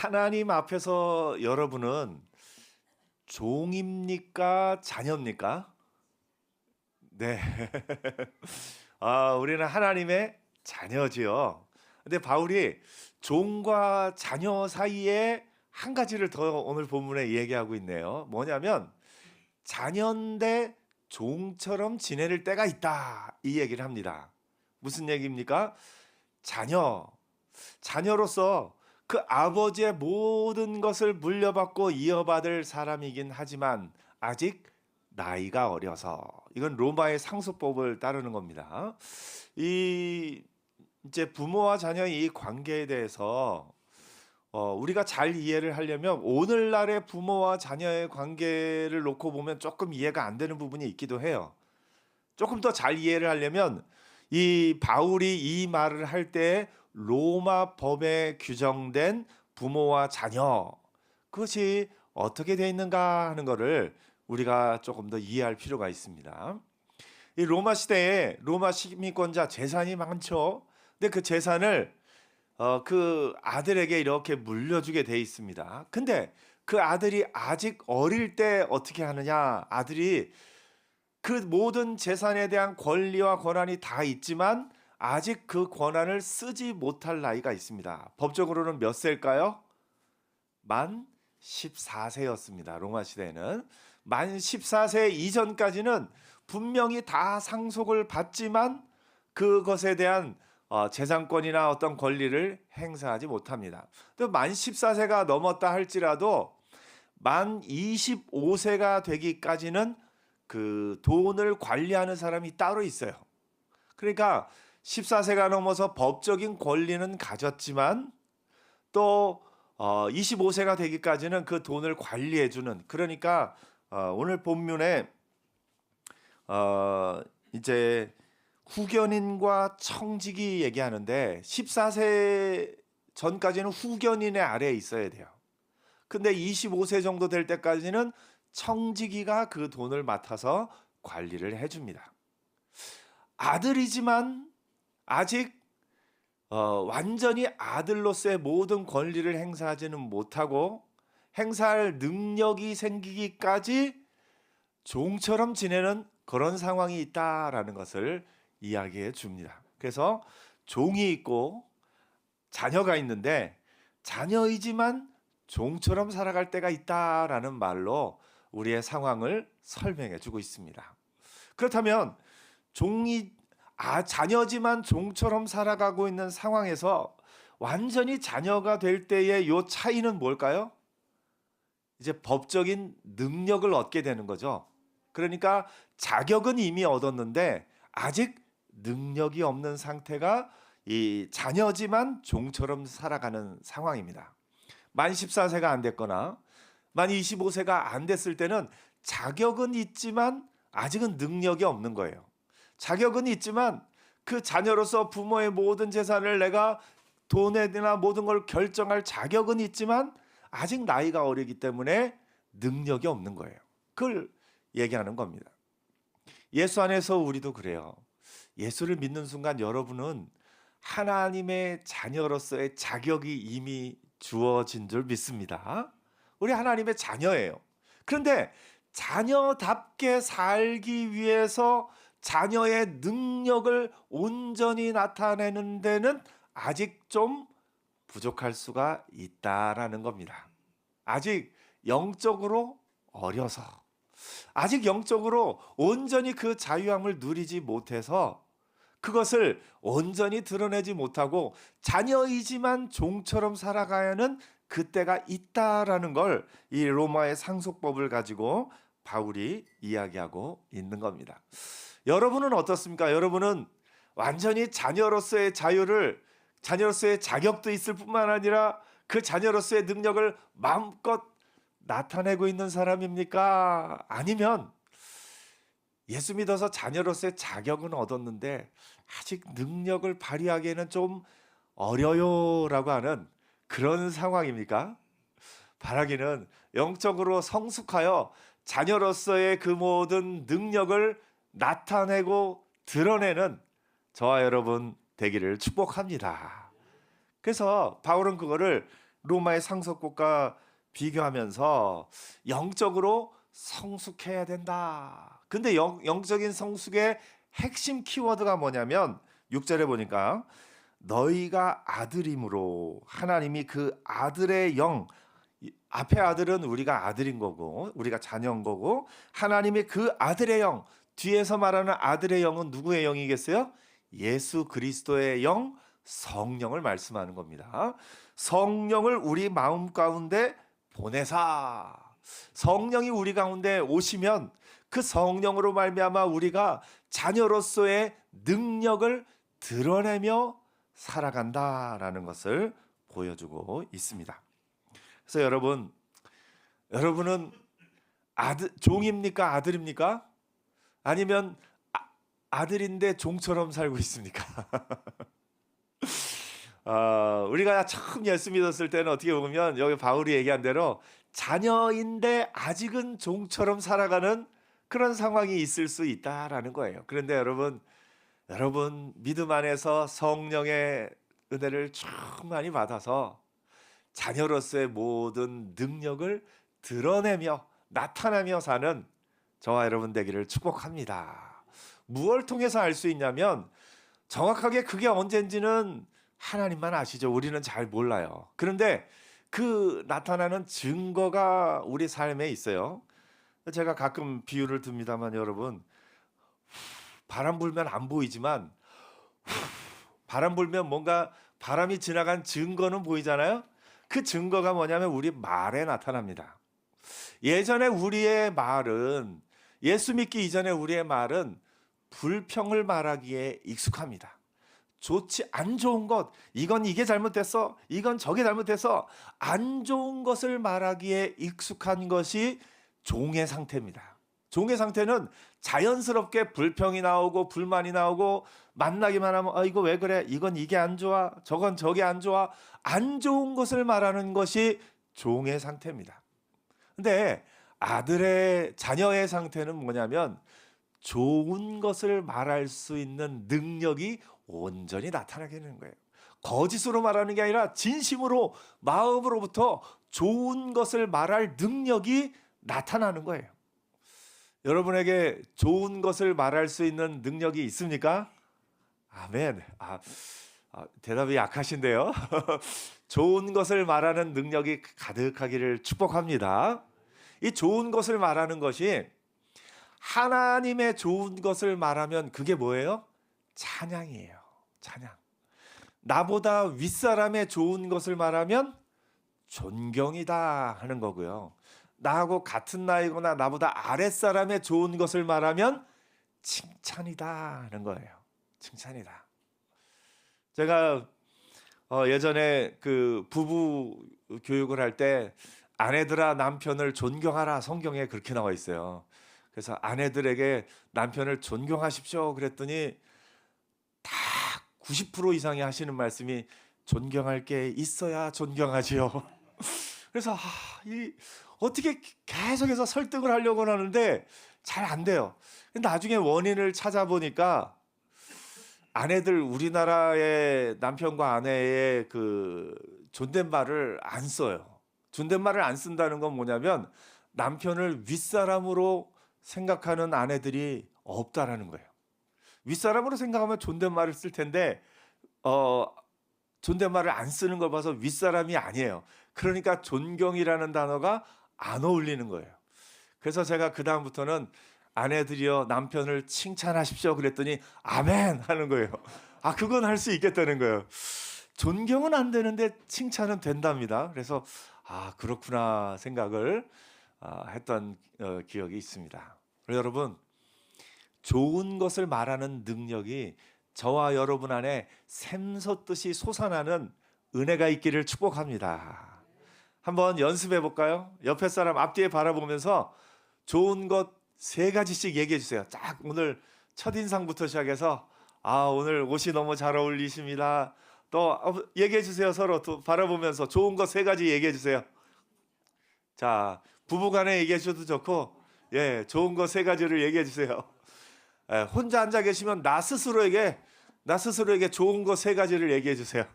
하나님 앞에서 여러분은 종입니까? 자녀입니까? 네. 우리는 하나님의 자녀지요. 근데 바울이 종과 자녀 사이에 한 가지를 더 오늘 본문에 얘기하고 있네요. 뭐냐면 자녀인데 종처럼 지낼 때가 있다. 이 얘기를 합니다. 무슨 얘기입니까? 자녀. 자녀로서 그 아버지의 모든 것을 물려받고 이어받을 사람이긴 하지만 아직 나이가 어려서 이건 로마의 상속법을 따르는 겁니다. 이 이제 부모와 자녀의 이 관계에 대해서 우리가 잘 이해를 하려면 오늘날의 부모와 자녀의 관계를 놓고 보면 조금 이해가 안 되는 부분이 있기도 해요. 조금 더 잘 이해를 하려면 이 바울이 이 말을 할 때 로마 법에 규정된 부모와 자녀 그것이 어떻게 되어 있는가 하는 것을 우리가 조금 더 이해할 필요가 있습니다. 이 로마 시대에 로마 식민권자 재산이 많죠. 근데 그 재산을 그 아들에게 이렇게 물려주게 돼 있습니다. 근데 그 아들이 아직 어릴 때 어떻게 하느냐? 아들이 그 모든 재산에 대한 권리와 권한이 다 있지만 아직 그 권한을 쓰지 못할 나이가 있습니다. 법적으로는 몇 세일까요? 만 14세였습니다. 로마 시대에는. 만 14세 이전까지는 분명히 다 상속을 받지만 그것에 대한 재산권이나 어떤 권리를 행사하지 못합니다. 또 만 14세가 넘었다 할지라도 만 25세가 되기까지는 그 돈을 관리하는 사람이 따로 있어요. 그러니까 14세가 넘어서 법적인 권리는 가졌지만 또 25세가 되기까지는 그 돈을 관리해 주는 그러니까 오늘 본문에 이제 후견인과 청직이 얘기하는데 14세 전까지는 후견인의 아래에 있어야 돼요. 근데 25세 정도 될 때까지는 청지기가 그 돈을 맡아서 관리를 해줍니다. 아들이지만 아직 완전히 아들로서의 모든 권리를 행사하지는 못하고 행사할 능력이 생기기까지 종처럼 지내는 그런 상황이 있다라는 것을 이야기해 줍니다. 그래서 종이 있고 자녀가 있는데 자녀이지만 종처럼 살아갈 때가 있다라는 말로 우리의 상황을 설명해 주고 있습니다. 그렇다면 자녀지만 종처럼 살아가고 있는 상황에서 완전히 자녀가 될 때의 요 차이는 뭘까요? 이제 법적인 능력을 얻게 되는 거죠. 그러니까 자격은 이미 얻었는데 아직 능력이 없는 상태가 이 자녀지만 종처럼 살아가는 상황입니다. 만 14세가 안 됐거나 만 25세가 안 됐을 때는 자격은 있지만 아직은 능력이 없는 거예요. 자격은 있지만 그 자녀로서 부모의 모든 재산을 내가 돈에나 모든 걸 결정할 자격은 있지만 아직 나이가 어리기 때문에 능력이 없는 거예요. 그걸 얘기하는 겁니다. 예수 안에서 우리도 그래요. 예수를 믿는 순간 여러분은 하나님의 자녀로서의 자격이 이미 주어진 줄 믿습니다. 우리 하나님의 자녀예요. 그런데 자녀답게 살기 위해서 자녀의 능력을 온전히 나타내는 데는 아직 좀 부족할 수가 있다라는 겁니다. 아직 영적으로 어려서, 아직 영적으로 온전히 그 자유함을 누리지 못해서 그것을 온전히 드러내지 못하고 자녀이지만 종처럼 살아가야 하는 그때가 있다라는 걸 이 로마의 상속법을 가지고 바울이 이야기하고 있는 겁니다. 여러분은 어떻습니까? 여러분은 완전히 자녀로서의 자유를 자녀로서의 자격도 있을 뿐만 아니라 그 자녀로서의 능력을 마음껏 나타내고 있는 사람입니까? 아니면 예수 믿어서 자녀로서의 자격은 얻었는데 아직 능력을 발휘하기에는 좀 어려요라고 하는 그런 상황입니까? 바라기는 영적으로 성숙하여 자녀로서의 그 모든 능력을 나타내고 드러내는 저와 여러분 되기를 축복합니다. 그래서 바울은 그거를 로마의 상속국과 비교하면서 영적으로 성숙해야 된다. 근데 영적인 성숙의 핵심 키워드가 뭐냐면 6절에 보니까 너희가 아들임으로 하나님이 그 아들의 영, 앞에 아들은 우리가 아들인 거고 우리가 자녀인 거고 하나님이 그 아들의 영, 뒤에서 말하는 아들의 영은 누구의 영이겠어요? 예수 그리스도의 영, 성령을 말씀하는 겁니다. 성령을 우리 마음 가운데 보내사. 성령이 우리 가운데 오시면 그 성령으로 말미암아 우리가 자녀로서의 능력을 드러내며 살아간다라는 것을 보여주고 있습니다. 그래서 여러분은 종입니까? 아들입니까? 아니면 아들인데 종처럼 살고 있습니까? 우리가 처음 예수 믿었을 때는 어떻게 보면 여기 바울이 얘기한 대로 자녀인데 아직은 종처럼 살아가는 그런 상황이 있을 수 있다라는 거예요. 그런데 여러분 믿음 안에서 성령의 은혜를 충만히 받아서 자녀로서의 모든 능력을 드러내며 나타내며 사는 저와 여러분 되기를 축복합니다. 무엇을 통해서 알 수 있냐면 정확하게 그게 언젠지는 하나님만 아시죠. 우리는 잘 몰라요. 그런데 그 나타나는 증거가 우리 삶에 있어요. 제가 가끔 비유를 듭니다만 여러분, 바람 불면 안 보이지만 바람 불면 뭔가 바람이 지나간 증거는 보이잖아요. 그 증거가 뭐냐면 우리 말에 나타납니다. 예전에 우리의 말은, 예수 믿기 이전에 우리의 말은 불평을 말하기에 익숙합니다. 좋지 안 좋은 것, 이건 이게 잘못됐어, 이건 저게 잘못됐어, 안 좋은 것을 말하기에 익숙한 것이 종의 상태입니다. 종의 상태는 자연스럽게 불평이 나오고 불만이 나오고 만나기만 하면 이거 왜 그래, 이건 이게 안 좋아, 저건 저게 안 좋아, 안 좋은 것을 말하는 것이 종의 상태입니다. 근데 자녀의 상태는 뭐냐면 좋은 것을 말할 수 있는 능력이 온전히 나타나게 되는 거예요. 거짓으로 말하는 게 아니라 진심으로 마음으로부터 좋은 것을 말할 능력이 나타나는 거예요. 여러분에게 좋은 것을 말할 수 있는 능력이 있습니까? 아멘. 대답이 약하신데요. 좋은 것을 말하는 능력이 가득하기를 축복합니다. 이 좋은 것을 말하는 것이 하나님의 좋은 것을 말하면 그게 뭐예요? 찬양이에요. 찬양. 나보다 윗사람의 좋은 것을 말하면 존경이다 하는 거고요. 나하고 같은 나이거나 나보다 아랫사람의 좋은 것을 말하면 칭찬이다 하는 거예요. 칭찬이다. 제가 예전에 그 부부 교육을 할 때 아내들아 남편을 존경하라, 성경에 그렇게 나와 있어요. 그래서 아내들에게 남편을 존경하십시오 그랬더니 다 90% 이상이 하시는 말씀이 존경할 게 있어야 존경하지요. 그래서 어떻게 계속해서 설득을 하려고 하는데 잘 안 돼요. 나중에 원인을 찾아보니까 아내들, 우리나라의 남편과 아내의 그 존댓말을 안 써요. 존댓말을 안 쓴다는 건 뭐냐면 남편을 윗사람으로 생각하는 아내들이 없다라는 거예요. 윗사람으로 생각하면 존댓말을 쓸 텐데 존댓말을 안 쓰는 걸 봐서 윗사람이 아니에요. 그러니까 존경이라는 단어가 안 어울리는 거예요. 그래서 제가 그 다음부터는 아내들이여 남편을 칭찬하십시오 그랬더니 아멘 하는 거예요. 그건 할 수 있겠다는 거예요. 존경은 안 되는데 칭찬은 된답니다. 그래서 그렇구나 생각을 했던 기억이 있습니다. 여러분, 좋은 것을 말하는 능력이 저와 여러분 안에 샘솟듯이 솟아나는 은혜가 있기를 축복합니다. 한번 연습해 볼까요? 옆에 사람 앞뒤에 바라보면서 좋은 것 3가지씩 얘기해 주세요. 딱 오늘 첫인상부터 시작해서 오늘 옷이 너무 잘 어울리십니다. 또 얘기해 주세요. 서로 또 바라보면서 좋은 것 3가지 얘기해 주세요. 자, 부부간에 얘기해 주셔도 좋고 좋은 것 3가지를 얘기해 주세요. 혼자 앉아 계시면 나 스스로에게 좋은 것 3가지를 얘기해 주세요.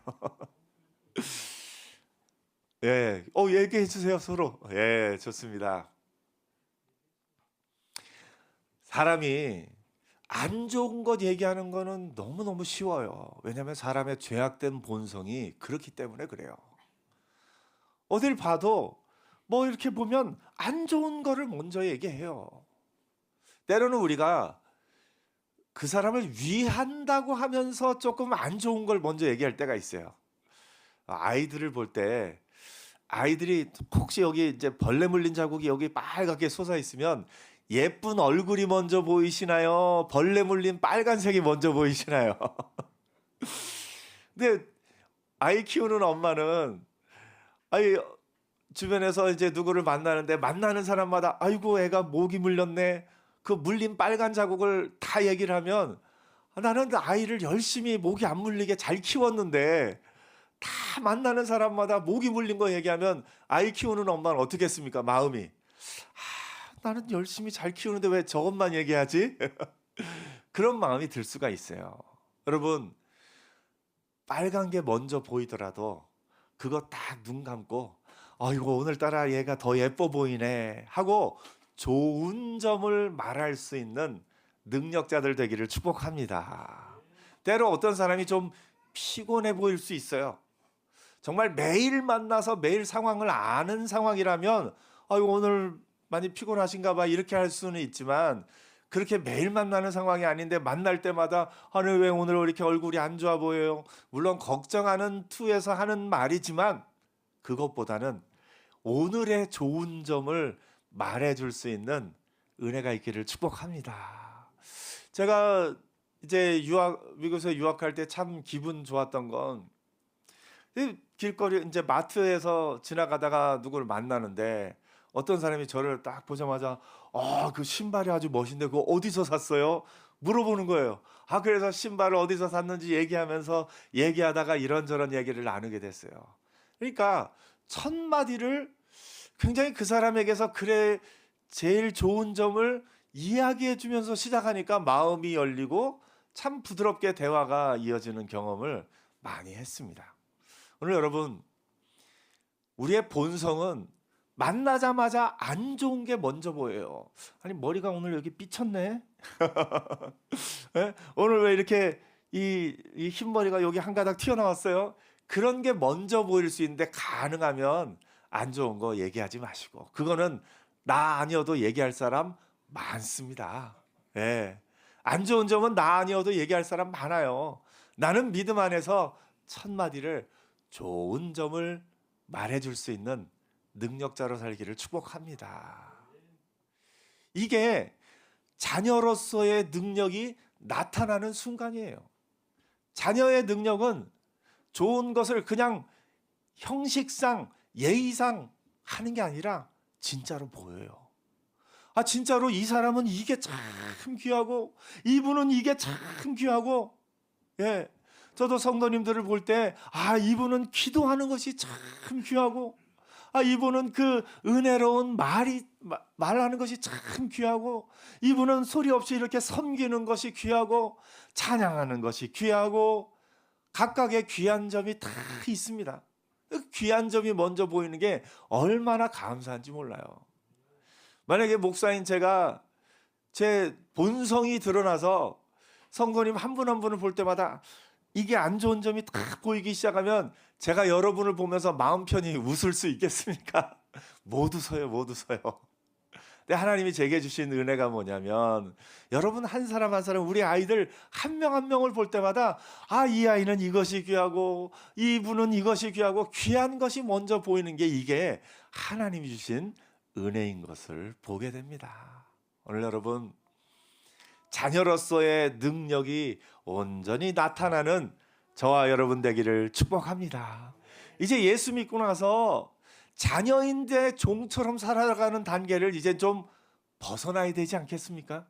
예. 얘기해 주세요, 서로. 예, 좋습니다. 사람이 안 좋은 것 얘기하는 거는 너무너무 쉬워요. 왜냐하면 사람의 죄악된 본성이 그렇기 때문에 그래요. 어딜 봐도 뭐 이렇게 보면 안 좋은 거를 먼저 얘기해요. 때로는 우리가 그 사람을 위한다고 하면서 조금 안 좋은 걸 먼저 얘기할 때가 있어요. 아이들을 볼 때 아이들이 혹시 여기 이제 벌레 물린 자국이 여기 빨갛게 솟아 있으면 예쁜 얼굴이 먼저 보이시나요? 벌레 물린 빨간색이 먼저 보이시나요? 근데 아이 키우는 엄마는 아이 주변에서 이제 누구를 만나는데 만나는 사람마다 아이고 애가 모기 물렸네. 그 물린 빨간 자국을 다 얘기를 하면 나는 그 아이를 열심히 모기 안 물리게 잘 키웠는데 다 만나는 사람마다 모기 물린 거 얘기하면 아이 키우는 엄마는 어떻겠습니까? 마음이. 나는 열심히 잘 키우는데 왜 저것만 얘기하지? 그런 마음이 들 수가 있어요. 여러분, 빨간 게 먼저 보이더라도 그거 딱 눈 감고 아이고 오늘따라 얘가 더 예뻐 보이네 하고 좋은 점을 말할 수 있는 능력자들 되기를 축복합니다. 때로 어떤 사람이 좀 피곤해 보일 수 있어요. 정말 매일 만나서 매일 상황을 아는 상황이라면 아이고 오늘 많이 피곤하신가 봐 이렇게 할 수는 있지만 그렇게 매일 만나는 상황이 아닌데 만날 때마다 아니 왜 오늘 이렇게 얼굴이 안 좋아 보여요. 물론 걱정하는 투에서 하는 말이지만 그것보다는 오늘의 좋은 점을 말해줄 수 있는 은혜가 있기를 축복합니다. 제가 이제 미국에서 유학할 때 참 기분 좋았던 건 길거리 이제 마트에서 지나가다가 누구를 만나는데 어떤 사람이 저를 딱 보자마자 그 신발이 아주 멋있는데 그거 어디서 샀어요? 물어보는 거예요. 그래서 신발을 어디서 샀는지 얘기하면서 얘기하다가 이런저런 얘기를 나누게 됐어요. 그러니까 첫 마디를 굉장히 그 사람에게서 그래 제일 좋은 점을 이야기해 주면서 시작하니까 마음이 열리고 참 부드럽게 대화가 이어지는 경험을 많이 했습니다. 오늘 여러분, 우리의 본성은 만나자마자 안 좋은 게 먼저 보여요. 아니 머리가 오늘 여기 삐쳤네. 예? 오늘 왜 이렇게 이 흰머리가 여기 한 가닥 튀어나왔어요? 그런 게 먼저 보일 수 있는데 가능하면 안 좋은 거 얘기하지 마시고 그거는 나 아니어도 얘기할 사람 많습니다. 예. 안 좋은 점은 나 아니어도 얘기할 사람 많아요. 나는 믿음 안에서 첫 마디를 좋은 점을 말해줄 수 있는 능력자로 살기를 축복합니다. 이게 자녀로서의 능력이 나타나는 순간이에요. 자녀의 능력은 좋은 것을 그냥 형식상 예의상 하는 게 아니라 진짜로 보여요. 진짜로 이 사람은 이게 참 귀하고 이분은 이게 참 귀하고 예. 저도 성도님들을 볼 때 이분은 기도하는 것이 참 귀하고 이분은 그 은혜로운 말하는 것이 참 귀하고 이분은 소리 없이 이렇게 섬기는 것이 귀하고 찬양하는 것이 귀하고 각각의 귀한 점이 다 있습니다. 그 귀한 점이 먼저 보이는 게 얼마나 감사한지 몰라요. 만약에 목사인 제가 제 본성이 드러나서 성도님 한 분 한 분을 볼 때마다 이게 안 좋은 점이 딱 보이기 시작하면 제가 여러분을 보면서 마음 편히 웃을 수 있겠습니까? 못 웃어요, 못 웃어요. 근데 하나님이 제게 주신 은혜가 뭐냐면 여러분 한 사람 한 사람 우리 아이들 한 명 한 명을 볼 때마다 이 아이는 이것이 귀하고 이분은 이것이 귀하고 귀한 것이 먼저 보이는 게 이게 하나님이 주신 은혜인 것을 보게 됩니다. 오늘 여러분 자녀로서의 능력이 온전히 나타나는 저와 여러분 되기를 축복합니다. 이제 예수 믿고 나서 자녀인데 종처럼 살아가는 단계를 이제 좀 벗어나야 되지 않겠습니까?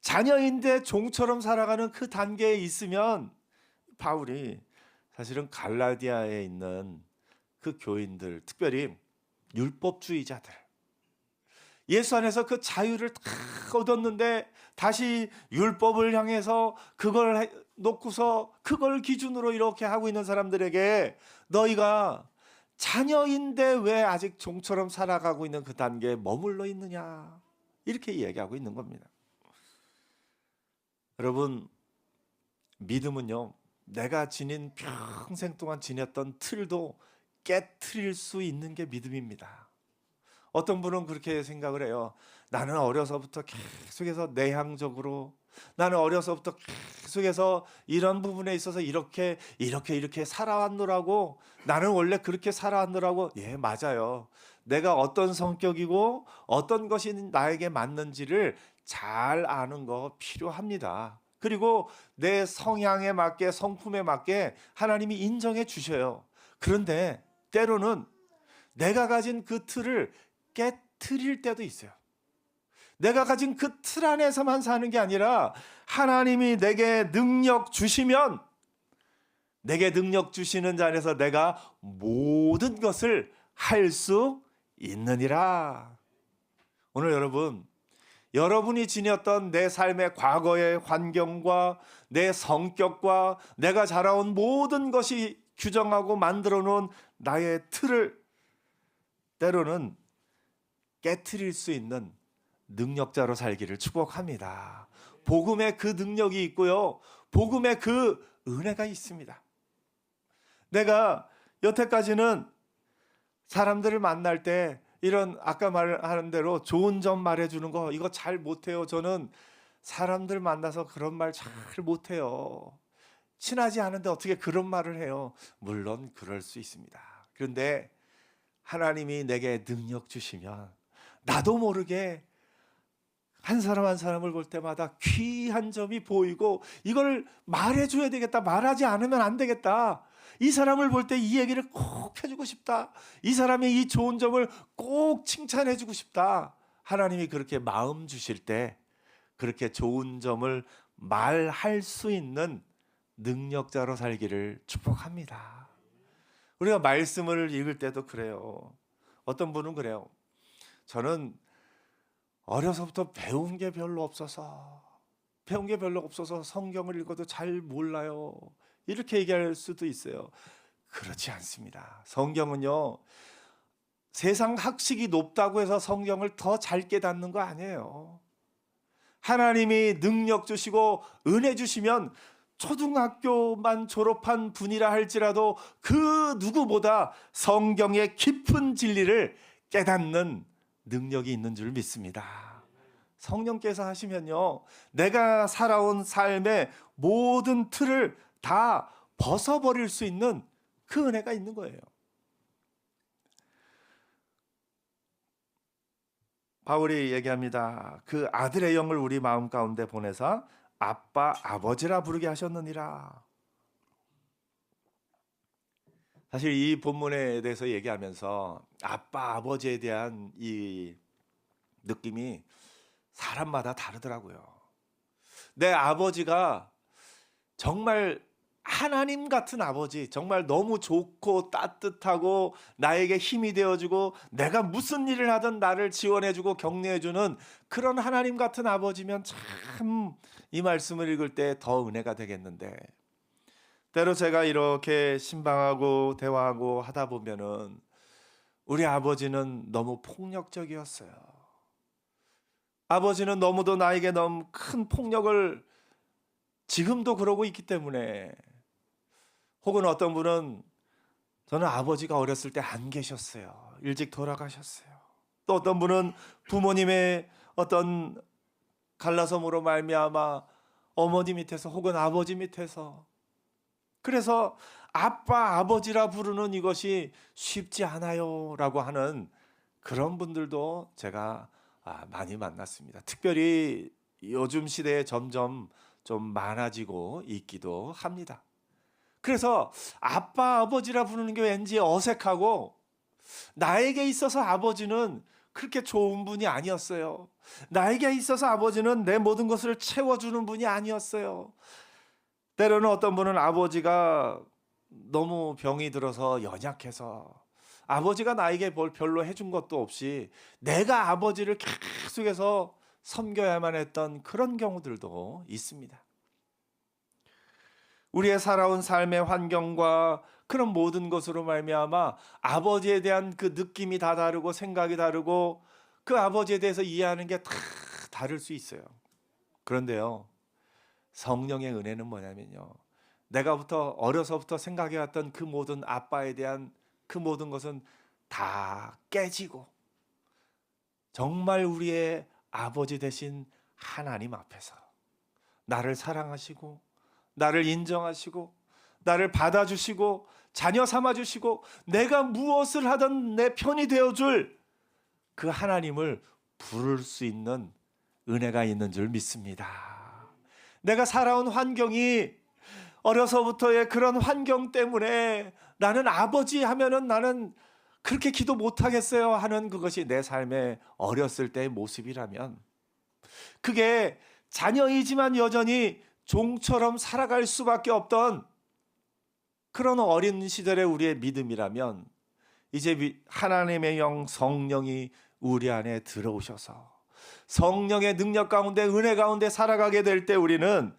자녀인데 종처럼 살아가는 그 단계에 있으면 바울이 사실은 갈라디아에 있는 그 교인들, 특별히 율법주의자들, 예수 안에서 그 자유를 다 얻었는데 다시 율법을 향해서 그걸 놓고서 그걸 기준으로 이렇게 하고 있는 사람들에게 너희가 자녀인데 왜 아직 종처럼 살아가고 있는 그 단계에 머물러 있느냐, 이렇게 이야기하고 있는 겁니다. 여러분, 믿음은요, 내가 지닌 평생 동안 지녔던 틀도 깨트릴 수 있는 게 믿음입니다. 어떤 분은 그렇게 생각을 해요. 나는 어려서부터 계속해서 내향적으로, 나는 어려서부터 계속해서 이런 부분에 있어서 이렇게 살아왔노라고, 나는 원래 그렇게 살아왔노라고. 예, 맞아요. 내가 어떤 성격이고 어떤 것이 나에게 맞는지를 잘 아는 거 필요합니다. 그리고 내 성향에 맞게, 성품에 맞게 하나님이 인정해 주셔요. 그런데 때로는 내가 가진 그 틀을 깨트릴 때도 있어요. 내가 가진 그 틀 안에서만 사는 게 아니라 하나님이 내게 능력 주시면, 내게 능력 주시는 자 안에서 내가 모든 것을 할 수 있느니라. 오늘 여러분이 지녔던 내 삶의 과거의 환경과 내 성격과 내가 자라온 모든 것이 규정하고 만들어 놓은 나의 틀을 때로는 깨트릴 수 있는 능력자로 살기를 축복합니다. 복음의 그 능력이 있고요, 복음의 그 은혜가 있습니다. 내가 여태까지는 사람들을 만날 때 이런 아까 말하는 대로 좋은 점 말해주는 거, 이거 잘 못해요. 저는 사람들 만나서 그런 말 잘 못해요. 친하지 않은데 어떻게 그런 말을 해요? 물론 그럴 수 있습니다. 그런데 하나님이 내게 능력 주시면 나도 모르게 한 사람 한 사람을 볼 때마다 귀한 점이 보이고, 이걸 말해줘야 되겠다, 말하지 않으면 안 되겠다, 이 사람을 볼 때 이 얘기를 꼭 해주고 싶다, 이 사람의 이 좋은 점을 꼭 칭찬해주고 싶다. 하나님이 그렇게 마음 주실 때 그렇게 좋은 점을 말할 수 있는 능력자로 살기를 축복합니다. 우리가 말씀을 읽을 때도 그래요. 어떤 분은 그래요. 저는 어려서부터 배운 게 별로 없어서 성경을 읽어도 잘 몰라요, 이렇게 얘기할 수도 있어요. 그렇지 않습니다. 성경은요, 세상 학식이 높다고 해서 성경을 더 잘 깨닫는 거 아니에요. 하나님이 능력 주시고 은혜 주시면 초등학교만 졸업한 분이라 할지라도 그 누구보다 성경의 깊은 진리를 깨닫는 능력이 있는 줄 믿습니다. 성령께서 하시면요, 내가 살아온 삶의 모든 틀을 다 벗어버릴 수 있는 그 은혜가 있는 거예요. 바울이 얘기합니다. 그 아들의 영을 우리 마음 가운데 보내사 아빠 아버지라 부르게 하셨느니라. 사실 이 본문에 대해서 얘기하면서 아빠 아버지에 대한 이 느낌이 사람마다 다르더라고요. 내 아버지가 정말 하나님 같은 아버지, 정말 너무 좋고 따뜻하고 나에게 힘이 되어주고 내가 무슨 일을 하든 나를 지원해주고 격려해주는 그런 하나님 같은 아버지면 참 이 말씀을 읽을 때 더 은혜가 되겠는데, 때로 제가 이렇게 신방하고 대화하고 하다 보면은 우리 아버지는 너무 폭력적이었어요. 아버지는 너무도 나에게 너무 큰 폭력을 지금도 그러고 있기 때문에, 혹은 어떤 분은 저는 아버지가 어렸을 때 안 계셨어요. 일찍 돌아가셨어요. 또 어떤 분은 부모님의 어떤 갈라섬으로 말미암아 어머니 밑에서 혹은 아버지 밑에서, 그래서 아빠 아버지라 부르는 이것이 쉽지 않아요 라고 하는 그런 분들도 제가 많이 만났습니다. 특별히 요즘 시대에 점점 좀 많아지고 있기도 합니다. 그래서 아빠 아버지라 부르는 게 왠지 어색하고, 나에게 있어서 아버지는 그렇게 좋은 분이 아니었어요. 나에게 있어서 아버지는 내 모든 것을 채워주는 분이 아니었어요. 때로는 어떤 분은 아버지가 너무 병이 들어서 연약해서 아버지가 나에게 뭘 별로 해준 것도 없이 내가 아버지를 계속해서 섬겨야만 했던 그런 경우들도 있습니다. 우리의 살아온 삶의 환경과 그런 모든 것으로 말미암아 아버지에 대한 그 느낌이 다 다르고 생각이 다르고 그 아버지에 대해서 이해하는 게 다 다를 수 있어요. 그런데요, 성령의 은혜는 뭐냐면요, 내가부터 어려서부터 생각해왔던 그 모든 아빠에 대한 그 모든 것은 다 깨지고 정말 우리의 아버지 되신 하나님 앞에서 나를 사랑하시고 나를 인정하시고 나를 받아주시고 자녀 삼아주시고 내가 무엇을 하든 내 편이 되어줄 그 하나님을 부를 수 있는 은혜가 있는 줄 믿습니다. 내가 살아온 환경이 어려서부터의 그런 환경 때문에 나는 아버지 하면은 나는 그렇게 기도 못하겠어요 하는 그것이 내 삶의 어렸을 때의 모습이라면, 그게 자녀이지만 여전히 종처럼 살아갈 수밖에 없던 그런 어린 시절의 우리의 믿음이라면, 이제 하나님의 영 성령이 우리 안에 들어오셔서 성령의 능력 가운데 은혜 가운데 살아가게 될 때 우리는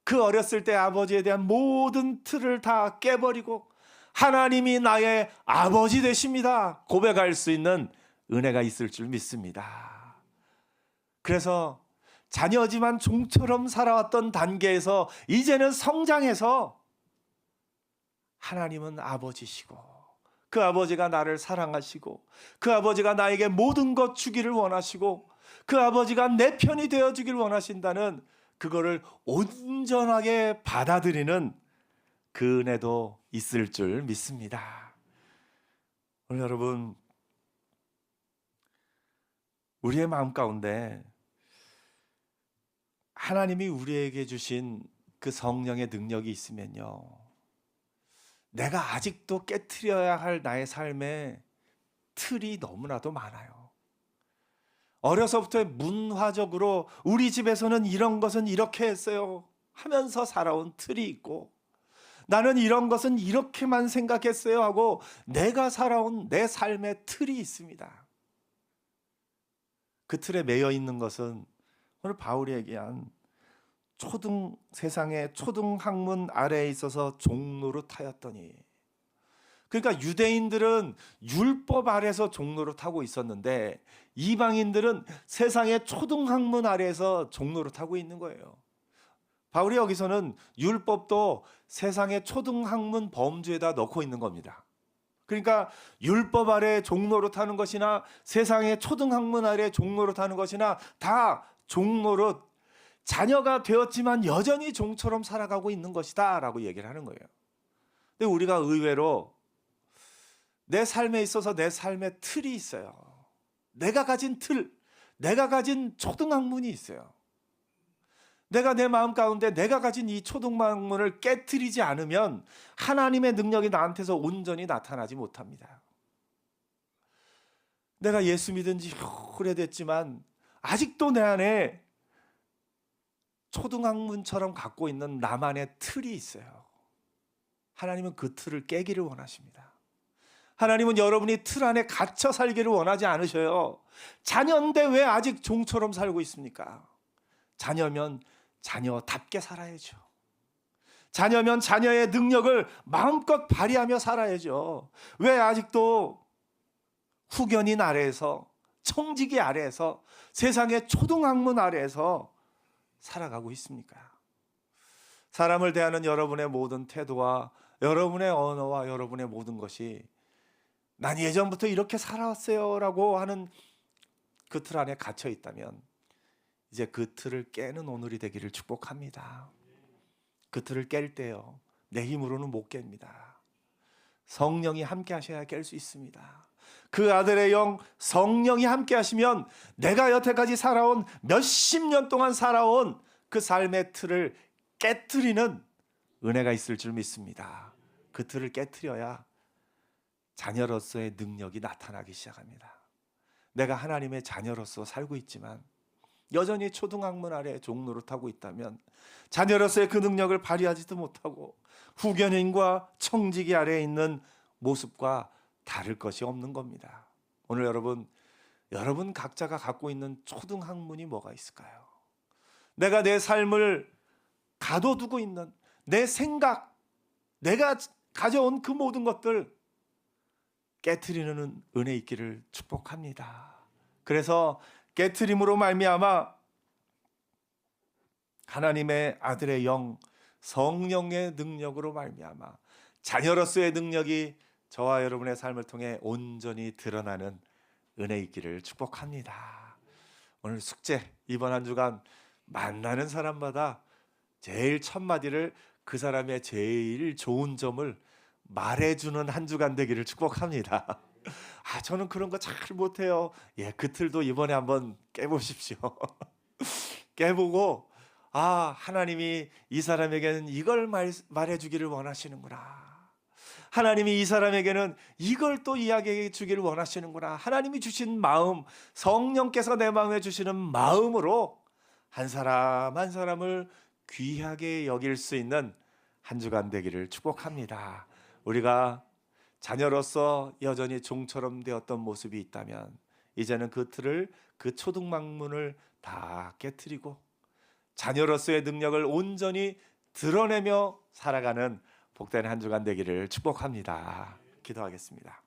그 어렸을 때 아버지에 대한 모든 틀을 다 깨버리고 하나님이 나의 아버지 되십니다 고백할 수 있는 은혜가 있을 줄 믿습니다. 그래서 자녀지만 종처럼 살아왔던 단계에서 이제는 성장해서 하나님은 아버지시고 그 아버지가 나를 사랑하시고 그 아버지가 나에게 모든 것 주기를 원하시고 그 아버지가 내 편이 되어주길 원하신다는 그거를 온전하게 받아들이는 그 은혜도 있을 줄 믿습니다. 오늘 여러분, 우리의 마음 가운데 하나님이 우리에게 주신 그 성령의 능력이 있으면요, 내가 아직도 깨트려야 할 나의 삶의 틀이 너무나도 많아요. 어려서부터 문화적으로 우리 집에서는 이런 것은 이렇게 했어요 하면서 살아온 틀이 있고, 나는 이런 것은 이렇게만 생각했어요 하고 내가 살아온 내 삶의 틀이 있습니다. 그 틀에 매여 있는 것은 오늘 바울이 얘기한 세상의 초등학문 아래에 있어서 종노릇하였더니, 그러니까 유대인들은 율법 아래에서 종노릇하고 있었는데 이방인들은 세상의 초등학문 아래에서 종노릇하고 있는 거예요. 바울이 여기서는 율법도 세상의 초등학문 범주에다 넣고 있는 겁니다. 그러니까 율법 아래 종노릇하는 것이나 세상의 초등학문 아래 종노릇하는 것이나 다 종노릇, 자녀가 되었지만 여전히 종처럼 살아가고 있는 것이다 라고 얘기를 하는 거예요. 근데 우리가 의외로 내 삶에 있어서 내 삶의 틀이 있어요. 내가 가진 틀, 내가 가진 초등학문이 있어요. 내가 내 마음 가운데 내가 가진 이 초등학문을 깨트리지 않으면 하나님의 능력이 나한테서 온전히 나타나지 못합니다. 내가 예수 믿은 지 오래됐지만 아직도 내 안에 초등학문처럼 갖고 있는 나만의 틀이 있어요. 하나님은 그 틀을 깨기를 원하십니다. 하나님은 여러분이 틀 안에 갇혀 살기를 원하지 않으셔요. 자녀인데 왜 아직 종처럼 살고 있습니까? 자녀면 자녀답게 살아야죠. 자녀면 자녀의 능력을 마음껏 발휘하며 살아야죠. 왜 아직도 후견인 아래에서, 청지기 아래에서, 세상의 초등학문 아래에서 살아가고 있습니까? 사람을 대하는 여러분의 모든 태도와 여러분의 언어와 여러분의 모든 것이 난 예전부터 이렇게 살아왔어요 라고 하는 그 틀 안에 갇혀 있다면 이제 그 틀을 깨는 오늘이 되기를 축복합니다. 그 틀을 깰 때요, 내 힘으로는 못 깹니다. 성령이 함께 하셔야 깰 수 있습니다. 그 아들의 영 성령이 함께 하시면 내가 여태까지 살아온 몇십 년 동안 살아온 그 삶의 틀을 깨트리는 은혜가 있을 줄 믿습니다. 그 틀을 깨트려야 자녀로서의 능력이 나타나기 시작합니다. 내가 하나님의 자녀로서 살고 있지만 여전히 초등학문 아래 종노릇하고 있다면 자녀로서의 그 능력을 발휘하지도 못하고 후견인과 청지기 아래에 있는 모습과 다를 것이 없는 겁니다. 오늘 여러분 각자가 갖고 있는 초등학문이 뭐가 있을까요? 내가 내 삶을 가둬두고 있는, 내 생각, 내가 가져온 그 모든 것들 깨트리는 은혜 있기를 축복합니다. 그래서 깨트림으로 말미암아 하나님의 아들의 영, 성령의 능력으로 말미암아 자녀로서의 능력이 저와 여러분의 삶을 통해 온전히 드러나는 은혜 있기를 축복합니다. 오늘 숙제, 이번 한 주간 만나는 사람마다 제일 첫 마디를 그 사람의 제일 좋은 점을 말해주는 한 주간 되기를 축복합니다. 저는 그런 거 잘 못해요. 그 틀도 이번에 한번 깨보십시오. 깨보고 하나님이 이 사람에게는 이걸 말해주기를 원하시는구나. 하나님이 이 사람에게는 이걸 또 이야기해 주기를 원하시는구나. 하나님이 주신 마음, 성령께서 내 마음에 주시는 마음으로 한 사람 한 사람을 귀하게 여길 수 있는 한 주간 되기를 축복합니다. 우리가 자녀로서 여전히 종처럼 되었던 모습이 있다면 이제는 그 틀을, 그 초등망문을 다 깨트리고 자녀로서의 능력을 온전히 드러내며 살아가는 복된 한 주간 되기를 축복합니다. 기도하겠습니다.